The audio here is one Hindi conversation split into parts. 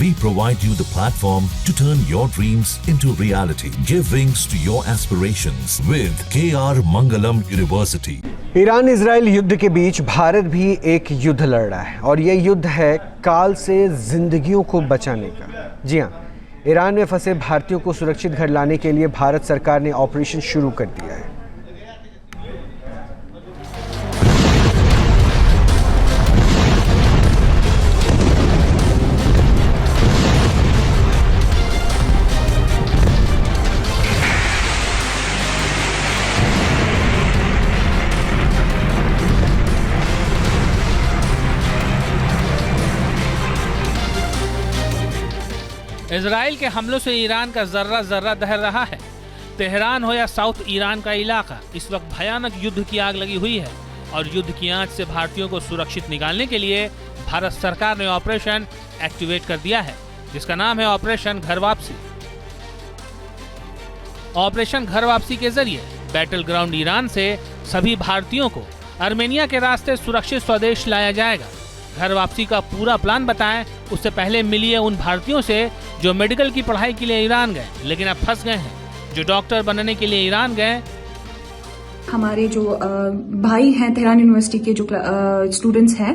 We provide you the platform to turn your dreams into reality. Give wings to your aspirations with KR Mangalam University. Iran Israel युद्ध के बीच भारत भी एक युद्ध लड़ रहा है और ये युद्ध है काल से जिंदगियों को बचाने का। जी हाँ, ईरान में फंसे भारतीयों को सुरक्षित घर लाने के लिए भारत सरकार ने ऑपरेशन शुरू कर दिया है। इजराइल के हमलों से ईरान का जर्रा जर्रा दहर रहा है। तेहरान हो या साउथ ईरान का इलाका, इस वक्त भयानक युद्ध की आग लगी हुई है और युद्ध की आंच से भारतीयों को सुरक्षित निकालने के लिए भारत सरकार ने ऑपरेशन एक्टिवेट कर दिया है, जिसका नाम है ऑपरेशन घर वापसी। ऑपरेशन घर वापसी के जरिए बैटल ग्राउंड ईरान से सभी भारतीयों को आर्मेनिया के रास्ते सुरक्षित स्वदेश लाया जाएगा। घर वापसी का पूरा प्लान बताएं, उससे पहले मिलिए उन भारतीयों से जो मेडिकल की पढ़ाई के लिए ईरान गए लेकिन अब फंस गए हैं, जो डॉक्टर बनने के लिए ईरान गए। हमारे जो भाई हैं तेहरान यूनिवर्सिटी के जो स्टूडेंट्स हैं,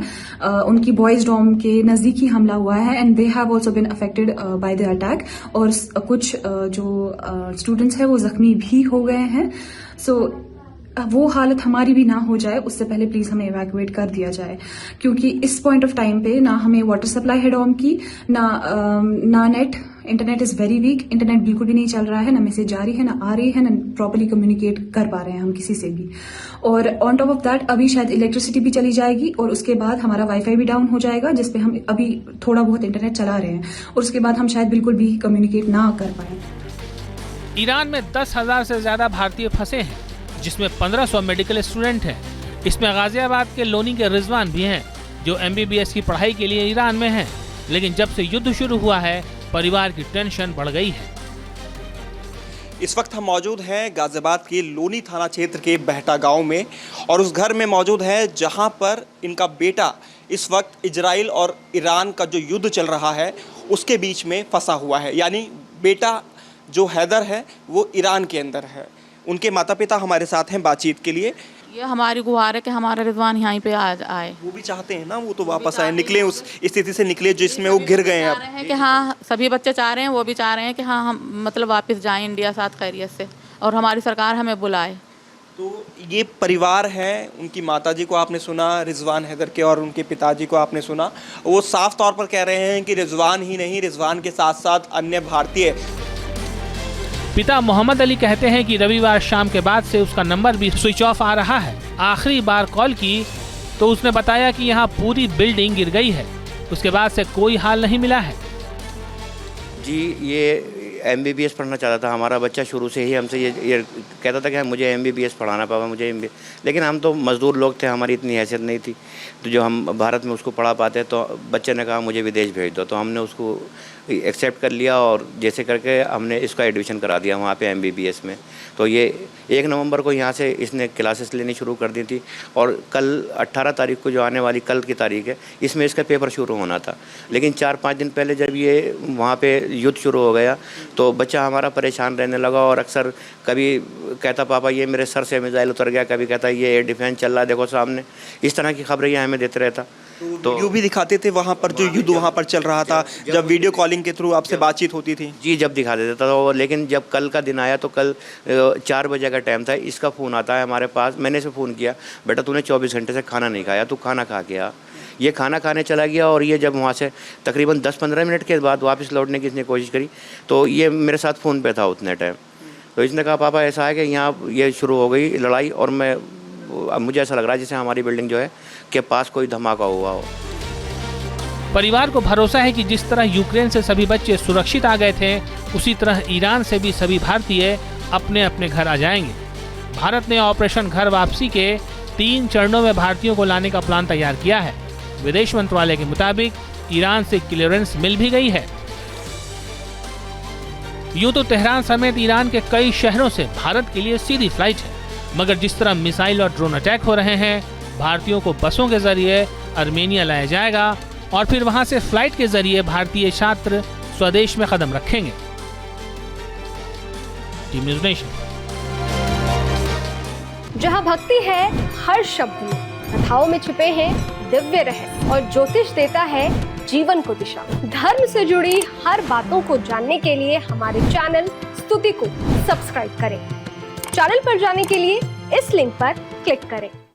उनकी बॉयज डॉम के नजदीक ही हमला हुआ है and they have also been affected by the attack और कुछ जो स्टूडेंट्स हैं वो जख्मी भी हो गए हैं। सो वो हालत हमारी भी ना हो जाए उससे पहले प्लीज हमें इवैक्यूएट कर दिया जाए, क्योंकि इस पॉइंट ऑफ टाइम पे ना हमें वाटर सप्लाई है डॉम की, ना net, internet is very weak, internet बिल्कुल भी नहीं चल रहा है, ना मैसेज जा रही है, ना आ रही है, ना प्रॉपर्ली कम्युनिकेट कर पा रहे हैं हम किसी से भी। और ऑन टॉप ऑफ दैट अभी शायद इलेक्ट्रिसिटी भी चली जाएगी और उसके बाद हमारा वाईफाई भी डाउन हो जाएगा, जिसपे हम अभी थोड़ा बहुत इंटरनेट चला रहे हैं और उसके बाद हम शायद बिल्कुल भी कम्युनिकेट ना कर पाए। ईरान में 10,000 से ज्यादा भारतीय फंसे हैं, जिसमें 1500 मेडिकल स्टूडेंट हैं। इसमें गाजियाबाद के लोनी के रिजवान भी हैं, जो MBBS की पढ़ाई के लिए ईरान में हैं। लेकिन जब से युद्ध शुरू हुआ है, परिवार की टेंशन बढ़ गई है। इस वक्त हम मौजूद हैं गाजियाबाद के लोनी थाना क्षेत्र के बहटा गांव में और उस घर में मौजूद है जहां पर इनका बेटा इस वक्त इजराइल और ईरान का जो युद्ध चल रहा है उसके बीच में फंसा हुआ है। यानी बेटा जो हैदर है वो ईरान के अंदर है। उनके माता पिता हमारे साथ हैं बातचीत के लिए। ये हमारी गुहार है कि हमारा रिजवान यहीं पे आए। वो भी चाहते हैं ना, वो तो वापस आए, निकले उस स्थिति से निकले जिसमें वो गिर गए हैं। चाह रहे हैं कि हाँ, सभी बच्चे चाह रहे हैं, वो भी चाह रहे हैं कि हाँ हम मतलब वापस जाएं इंडिया साथ खैरियत से और हमारी सरकार हमें बुलाए। तो ये परिवार है, उनकी माताजी को आपने सुना, रिजवान हैदर के, और उनके पिताजी को आपने सुना। वो साफ तौर पर कह रहे हैं कि रिजवान ही नहीं, रिजवान के साथ साथ अन्य भारतीय। पिता मोहम्मद अली कहते हैं कि रविवार शाम के बाद से उसका नंबर भी स्विच ऑफ आ रहा है। आखिरी बार कॉल की तो उसने बताया कि यहाँ पूरी बिल्डिंग गिर गई है। उसके बाद से कोई हाल नहीं मिला है। जी, ये MBBS पढ़ना चाहता था हमारा बच्चा, शुरू से ही हमसे ये कहता था कि मुझे MBBS पढ़ाना पापा, मुझे MBBS। लेकिन हम तो मज़दूर लोग थे, हमारी इतनी हैसियत नहीं थी तो जो हम भारत में उसको पढ़ा पाते। तो बच्चे ने कहा मुझे विदेश भेज दो, तो हमने उसको एक्सेप्ट कर लिया और जैसे करके हमने इसका एडमिशन करा दिया वहाँ पे MBBS में। तो ये 1 नवंबर को यहाँ से इसने क्लासेस लेनी शुरू कर दी थी और कल 18 तारीख को जो आने वाली कल की तारीख है, इसमें इसका पेपर शुरू होना था। लेकिन 4-5 दिन पहले जब ये वहाँ पे युद्ध शुरू हो गया तो बच्चा हमारा परेशान रहने लगा और अक्सर कभी कहता पापा ये मेरे सर से मिसाइल उतर गया, कभी कहता ये एयर डिफेंस चल रहा है देखो सामने। इस तरह की खबरें ये हमें देते रहता। तो वीडियो भी दिखाते थे वहाँ पर जो युद्ध वहाँ पर चल रहा था, जब वीडियो कॉलिंग के थ्रू आपसे बातचीत होती थी? जी, जब दिखा देता था। लेकिन जब कल का दिन आया तो कल 4 बजे का टाइम था, इसका फ़ोन आता है हमारे पास। मैंने इसे फ़ोन किया, बेटा तूने 24 घंटे से खाना नहीं खाया, तू खाना खा के आ। ये खाना खाने चला गया और ये जब वहाँ से तकरीबन 10-15 मिनट के बाद वापस लौटने की इसने कोशिश करी तो ये मेरे साथ फ़ोन पे था उतने टाइम। तो इसने कहा पापा ऐसा है कि यहाँ ये शुरू हो गई लड़ाई और मुझे ऐसा लग रहा है जैसे हमारी बिल्डिंग जो है के पास कोई धमाका हुआ हो। परिवार को भरोसा है कि जिस तरह यूक्रेन से सभी बच्चे सुरक्षित आ गए थे, उसी तरह ईरान से भी सभी भारतीय अपने अपने घर आ जाएंगे। भारत ने ऑपरेशन घर वापसी के 3 चरणों में भारतीयों को लाने का प्लान तैयार किया है। विदेश मंत्रालय के मुताबिक ईरान से क्लियरेंस मिल भी गई है। यूं तो तेहरान समेत ईरान के कई शहरों से भारत के लिए सीधी फ्लाइट है, मगर जिस तरह मिसाइल और ड्रोन अटैक हो रहे हैं, भारतीयों को बसों के जरिए आर्मेनिया लाया जाएगा और फिर वहां से फ्लाइट के जरिए भारतीय छात्र स्वदेश में कदम रखेंगे। Team news nation. जहां भक्ति है हर शब्द में, कथाओं में छुपे हैं दिव्य रहस्य और ज्योतिष देता है जीवन को दिशा। धर्म से जुड़ी हर बातों को जानने के लिए हमारे चैनल स्तुति को सब्सक्राइब करें। चैनल पर जाने के लिए इस लिंक पर क्लिक करें।